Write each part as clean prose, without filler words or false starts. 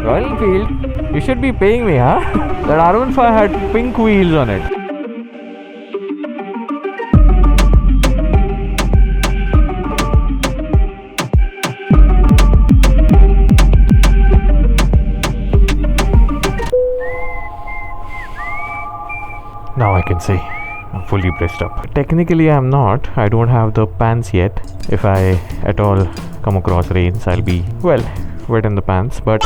Royal Enfield, you should be paying me, huh? That R15 had pink wheels on it. Now I can see I'm fully braced up. Technically I'm not. I don't have the pants yet. If I at all come across rains, I'll be, well, wet in the pants, but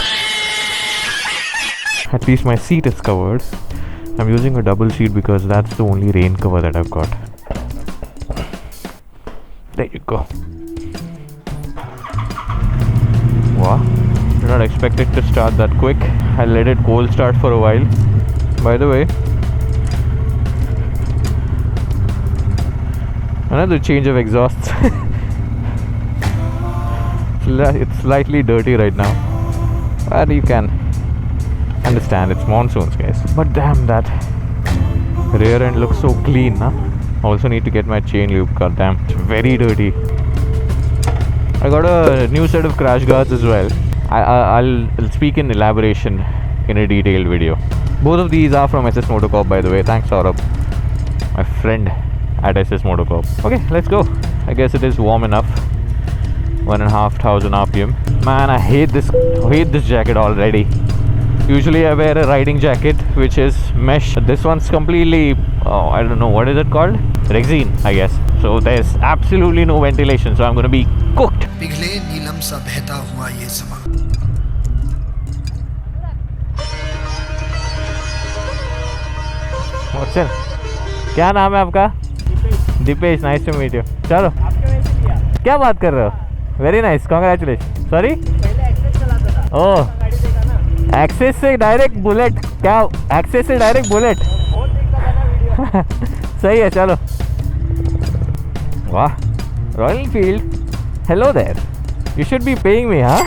at least my seat is covered. I'm using a double sheet because that's the only rain cover that I've got. There you go. Wow, did not expect it to start that quick. I let it cold start for a while. By the way, another change of exhausts. It's slightly dirty right now, but you can understand it's monsoons, guys. But damn, that rear end looks so clean, huh? Also need to get my chain loop. God damn, it's very dirty. I got a new set of crash guards as well. I'll speak in elaboration in a detailed video. Both of these are from SS Motocorp, by the way. Thanks, Saurabh, my friend at SS Motocorp. Okay, let's go. I guess it is warm enough. 1,500 RPM. Man, I hate this jacket already. Usually I wear a riding jacket which is mesh. This one's completely, I don't know, what is it called? Rexine, I guess. So there's absolutely no ventilation, so I'm gonna be cooked. पिघले नीलम सा बहता हुआ ये समा। What's it? क्या नाम है आपका? Deepesh, nice to meet you. चलो, क्या बात कर रहे हो? Very nice, congratulation. Sorry, oh, Access से डायरेक्ट बुलेट. क्या एक्सेस से डायरेक्ट बुलेट? सही है, चलो. वाह, Royal Enfield, hello there. You should be paying me, huh?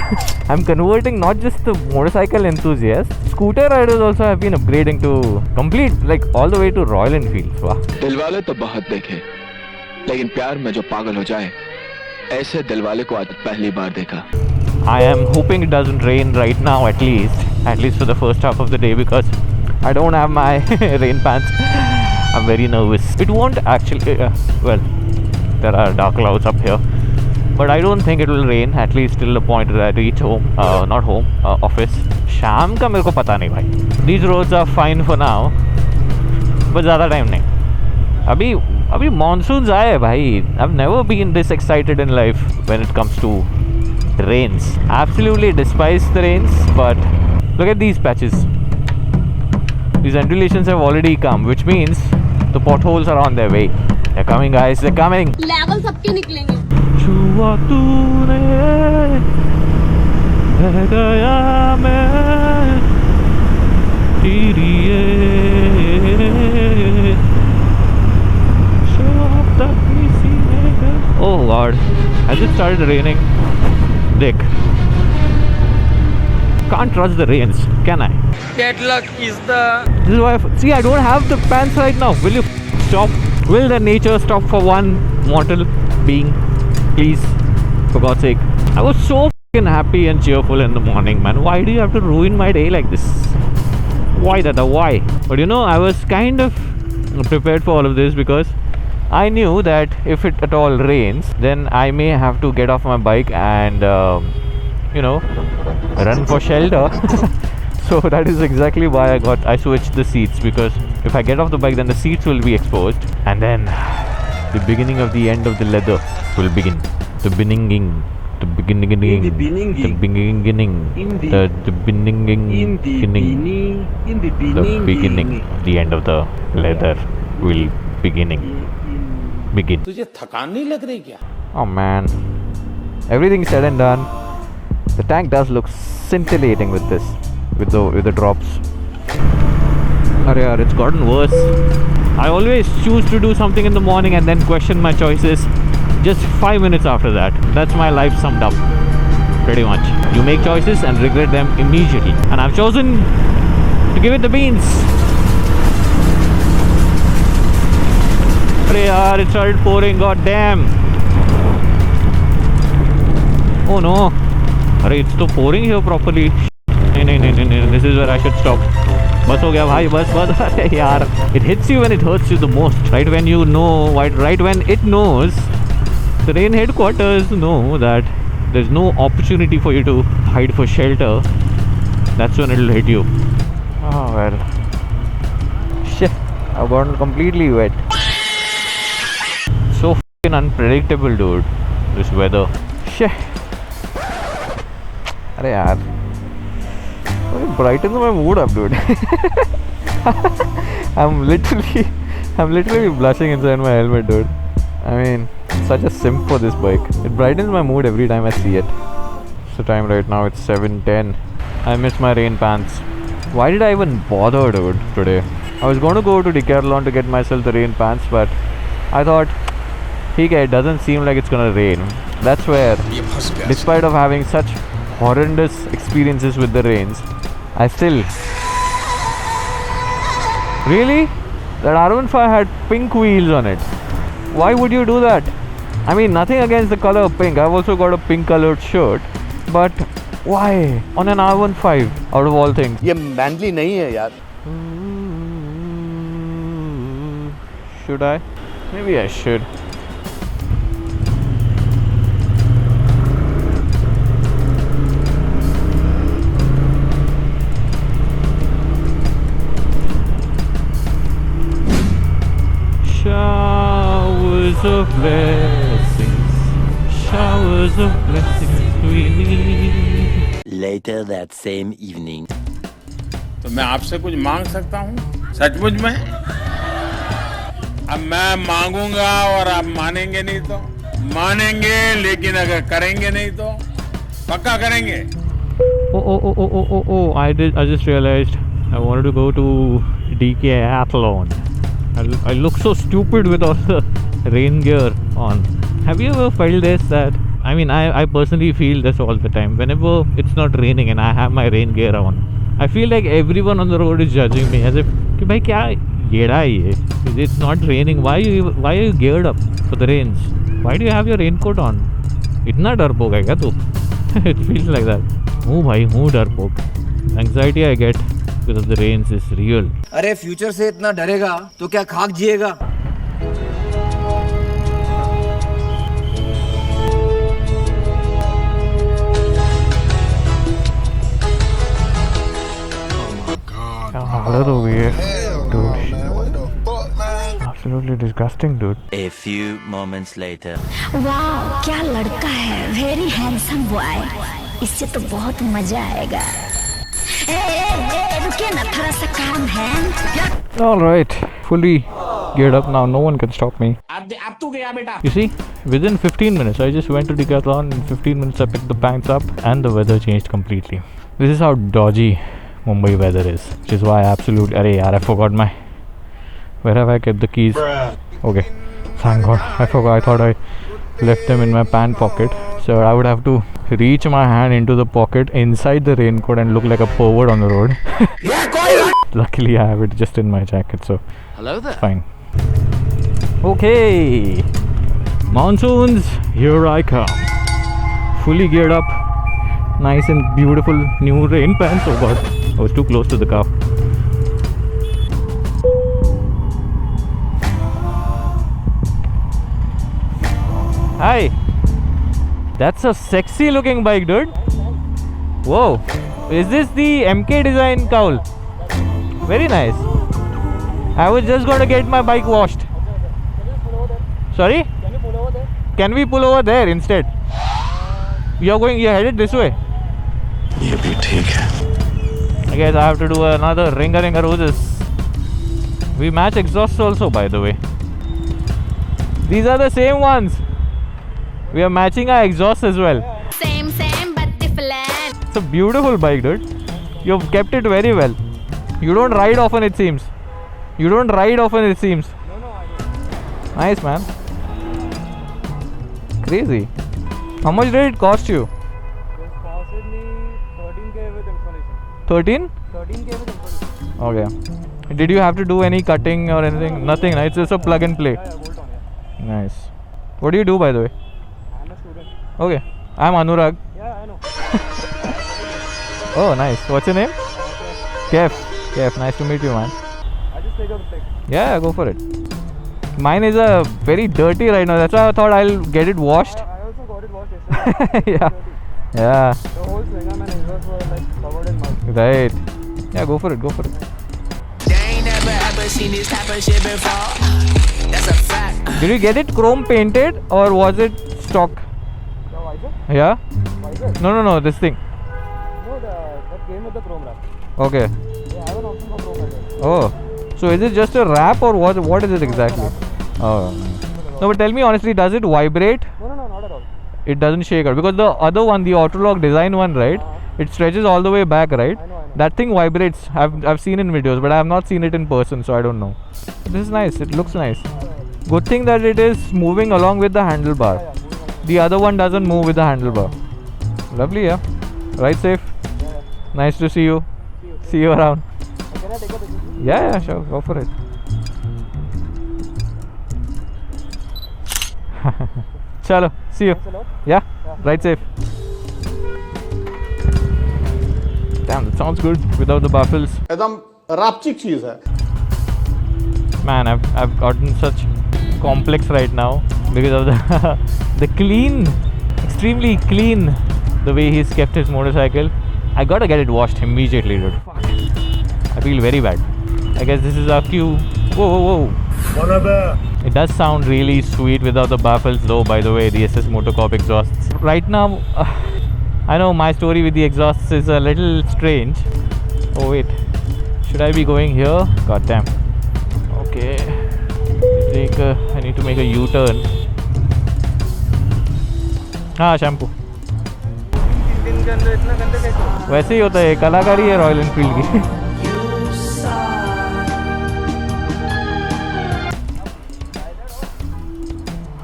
I'm converting not just the motorcycle enthusiast. Scooter riders also have been upgrading to complete, like all the way to Royal Enfields. Wow. Dilwale तो बहुत देखे, लेकिन प्यार में जो पागल हो जाए, ऐसे दिलवाले को आज पहली बार देखा. I am hoping it doesn't rain right now, at least for the first half of the day, because I don't have my rain pants. I'm very nervous. It won't actually. Well, there are dark clouds up here. But I don't think it will rain, at least till the point that I reach home, not home, office. शाम का मेरे को पता नहीं भाई. These roads are fine for now, but ज़्यादा time नहीं. अभी monsoons आए हैं भाई. I've never been this excited in life when it comes to rains. Absolutely despise the rains, but look at these patches. These undulations have already come, which means the potholes are on their way. They're coming, guys. They're coming. Level सबके निकलेंगे. छुआ तूने रह गया मैं तेरी Oh God, has it started raining? Dick. Can't trust the rains, can I? Bad luck is the... This is why see, I don't have the pants right now. Will you stop? Will the nature stop for one mortal being? Please, for God's sake. I was so fucking happy and cheerful in the morning, man. Why do you have to ruin my day like this? Why, Dada? Why? But you know, I was kind of prepared for all of this because I knew that if it at all rains, then I may have to get off my bike and, run for shelter. So that is exactly why I switched the seats, because if I get off the bike, then the seats will be exposed, and then the beginning of the end of the leather will begin. The beginning, the beginning, the beginning, the beginning, the end of the leather will begin. तुझे थकान नहीं लग रही क्या? Oh man, everything said and done, the tank does look scintillating with this, with the drops. Arey, it's gotten worse. I always choose to do something in the morning and then question my choices just 5 minutes after that. That's my life summed up, pretty much. You make choices and regret them immediately, and I've chosen to give it the beans. Arey, it started pouring. God damn. Oh no. Arey, it's still pouring here properly. No. This is where I should stop. बस हो गया भाई, बस बस. अरे यार, it hits you when it hurts you the most, right when you know, right when it knows. The rain headquarters know that there's no opportunity for you to hide for shelter. That's when it'll hit you. Oh well. Shit, I've gotten completely wet. So fucking unpredictable, dude. This weather. Shit. अरे यार, it brightens my mood up, dude. I'm literally blushing inside my helmet, dude. I mean, such a simp for this bike. It brightens my mood every time I see it. It's the time right now, it's 7:10. I miss my rain pants. Why did I even bother, dude, today? I was going to go to Decathlon to get myself the rain pants, but I thought, okay, it doesn't seem like it's gonna rain. That's where, despite of having such horrendous experiences with the rains, I still... Really? That R15 had pink wheels on it. Why would you do that? I mean, nothing against the color pink. I've also got a pink colored shirt. But why? On an R15, out of all things. ये mainly नहीं है यार. Should I? Maybe I should. Showers of blessings, showers of blessings we need. Later that same evening. तो मैं आपसे कुछ मांग सकता हूँ सचमुच में? अब मैं मांगूंगा और आप मानेंगे नहीं तो? मानेंगे, लेकिन अगर करेंगे नहीं तो? पक्का करेंगे? Oh! I just realized I wanted to go to Decathlon. I look so stupid with all the rain gear on. Have you ever felt this? That I mean, I personally feel this all the time. Whenever it's not raining and I have my rain gear on, I feel like everyone on the road is judging me as if, कि भाई क्या गेड़ा है ये? It's not raining. Why are you geared up for the rains? Why do you have your raincoat on? इतना डरपोक है क्या तू? It feels like that. हूँ भाई, हूँ डरपोक. Anxiety I get because of the rains is real. अरे फ्यूचर से इतना डरेगा तो क्या खाक जिएगा? हालत हो गई है, dude. Absolutely disgusting, dude. A few moments later. वाह, क्या लड़का है, वेरी हैंडसम बॉय. इससे तो बहुत मजा आएगा. रुकिए ना, थोड़ा सा काम है. All right, fully geared up now. No one can stop me. अब तू गया बेटा. You see, within 15 minutes, I just went to Decathlon. In 15 minutes, I picked the pants up, and the weather changed completely. This is how dodgy Mumbai weather is, which is why I absolutely... Arey yaar, I forgot my... Where have I kept the keys? Okay, thank God. I forgot. I thought I left them in my pant pocket. So I would have to reach my hand into the pocket inside the raincoat and look like a pervert on the road. Luckily, I have it just in my jacket, so hello there. Fine. Okay, monsoons, here I come. Fully geared up, nice and beautiful new rain pants. Oh God, I was too close to the car. Hi. That's a sexy looking bike, dude. Whoa. Is this the MK design cowl? Very nice. I was just going to get my bike washed. Sorry? Can you pull over there? Can we pull over there instead? You're headed this way. ये भी ठीक है. I guess I have to do another ringer roses. We match exhausts also, by the way. These are the same ones. We are matching our exhausts as well. Same but different. It's a beautiful bike, dude. You've kept it very well. You don't ride often, it seems. No, I don't. Nice, man. Crazy. How much did it cost you? It costed me 13K with installation. 13? 13K with installation. Okay. Did you have to do any cutting or anything? Nothing, right? It's just a plug and play. Yeah, bolt on, yeah. Nice. What do you do, by the way? I'm a student. Okay. I'm Anurag. Yeah, I know. Oh, nice. What's your name? Kef, nice to meet you, man. I just take out the pic. Yeah, go for it. Mine is a very dirty right now. That's why I thought I'll get it washed. I also got it washed yesterday. Yeah. Dirty. Yeah, The whole swingam and exhaust were like covered in mud. right. Yeah, go for it. They ain't never ever seen this type of shit before. That's a fact. Did you get it chrome painted or was it stock? The visor? Yeah? Visor? No, this thing. No, that came with the chrome wrap. Okay. Yeah, I have an option for chrome as well. Oh, so is it just a wrap or what is it exactly? Oh, no, but tell me honestly, does it vibrate? No, not at all. It doesn't shake out because the other one, the Autolock design one, right? It stretches all the way back, right? I know. That thing vibrates. I've seen in videos, but I have not seen it in person, so I don't know. This is nice. It looks nice. Good thing that it is moving along with the handlebar. The other one doesn't move with the handlebar. Lovely, yeah. Ride safe. Nice to see you. See you around. Can I take a picture? Yeah, sure. Go for it. Chalo. See you. Thanks a lot. Yeah. Ride safe. Damn, that sounds good without the baffles. एकदम रापचिक चीज है. Man, I've gotten such complex right now because of the clean, extremely clean, the way he's kept his motorcycle. I gotta get it washed immediately, dude. Fuck. I feel very bad. I guess this is our cue. Whoa. It does sound really sweet without the baffles though, by the way, the SS Motocorp exhausts. Right now, I know my story with the exhausts is a little strange. Oh wait, should I be going here? God damn. Okay. I need to make a U-turn. हाँ shampoo. 3 दिन के अंदर इतना गंदा कैसे हो? वैसे ही होता है, कलाकारी है रॉयल एनफील्ड की.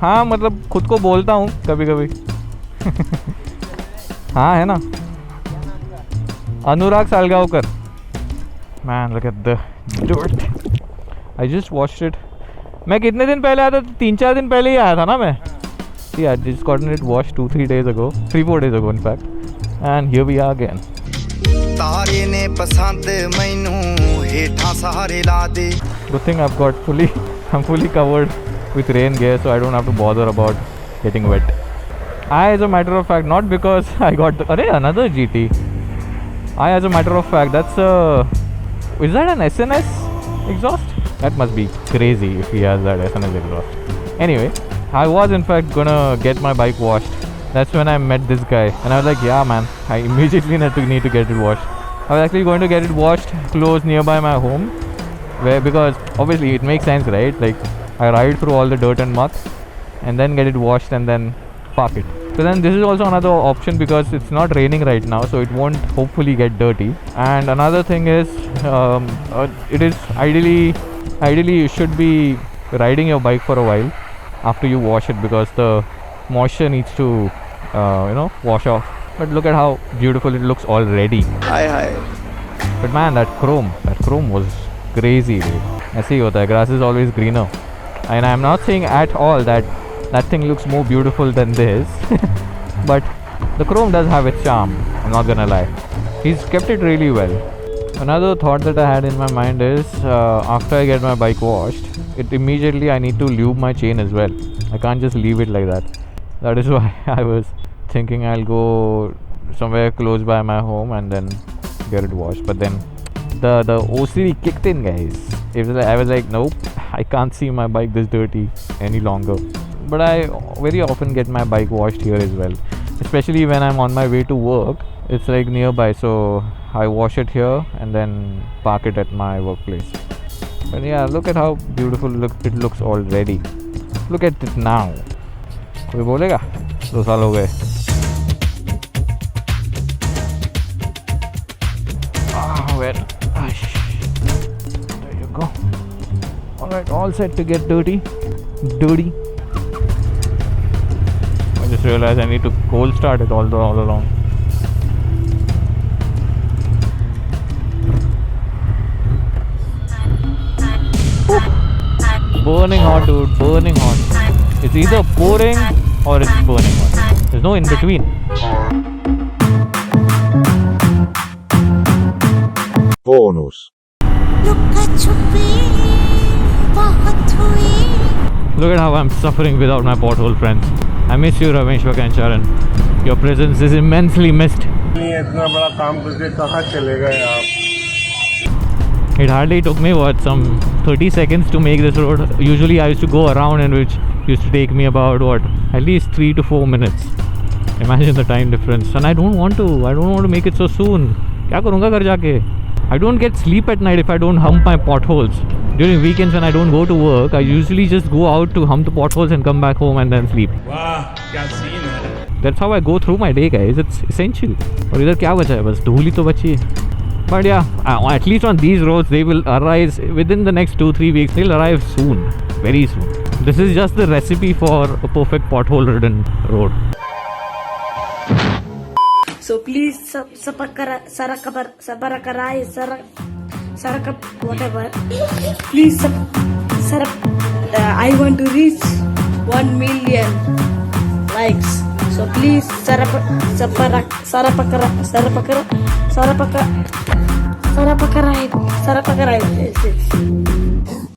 हाँ मतलब खुद को बोलता हूँ कभी कभी. हाँ है ना. अनुराग सालगावकर. Man, look at the dirt. I just watched it. मैं कितने दिन पहले आया था? 3-4 दिन पहले ही आया था ना मैं. See, I just gotten it washed 2-3 days ago. 3-4 days ago in fact. And here we are again. तारे ने पसंद मैनू हेठा सहारे ला दे. Good thing I'm fully covered with rain gear, so I don't have to bother about getting wet. As a matter of fact, not because I got another GT. As a matter of fact, that's is that an SNS exhaust? That must be crazy if he has that SNS exhaust. Anyway, I was in fact gonna get my bike washed. That's when I met this guy and I was like, yeah man, I immediately need to get it washed. I was actually going to get it washed close nearby my home, because obviously it makes sense, right? Like I ride through all the dirt and muck and then get it washed and then park it. So then this is also another option because it's not raining right now, so it won't hopefully get dirty. And another thing is, it is ideally you should be riding your bike for a while after you wash it because the moisture needs to wash off. But look at how beautiful it looks already. Hi. But man, that chrome was crazy, dude. ऐसे ही होता है, grass is always greener. And I'm not saying at all that thing looks more beautiful than this. But the chrome does have its charm, I'm not gonna lie. He's kept it really well. Another thought that I had in my mind is, after I get my bike washed, immediately I need to lube my chain as well. I can't just leave it like that. That is why I was thinking I'll go somewhere close by my home and then get it washed. But then the OCD kicked in, guys. I was like, nope, I can't see my bike this dirty any longer. But I very often get my bike washed here as well, especially when I'm on my way to work. It's like nearby, so I wash it here and then park it at my workplace. But yeah, look at how beautiful it looks already. Look at it now. कोई बोलेगा 2 साल हो गए. Well, there you go. Alright, all set to get dirty. I just realized I need to cold start it all along. Burning hot, dude, burning hot. It's either pouring or it's burning hot. There's no in between. Bonus. Look at how I'm suffering without my pothole, friends. I miss you, Ramesh and Charan. Your presence is immensely missed. इतना बड़ा काम करके कहाँ चले गए आप? It hardly took me some 30 seconds to make this road. Usually I used to go around, and which used to take me about at least 3 to 4 minutes. Imagine the time difference. And I don't want to make it so soon. क्या करूँगा घर जाके? I don't get sleep at night if I don't hump my potholes. During weekends when I don't go to work, I usually just go out to hump the potholes and come back home and then sleep. वाह क्या scene है. That's how I go through my day, guys. It's essential. और इधर क्या बचा है? बस धूल ही तो बची है. But yeah, at least on these roads, they will arise within the next 2-3 weeks. They'll arrive soon, very soon. This is just the recipe for a perfect pothole-ridden road. So please, whatever. Please, I want to reach 1 million likes. So please, Sarapakarai.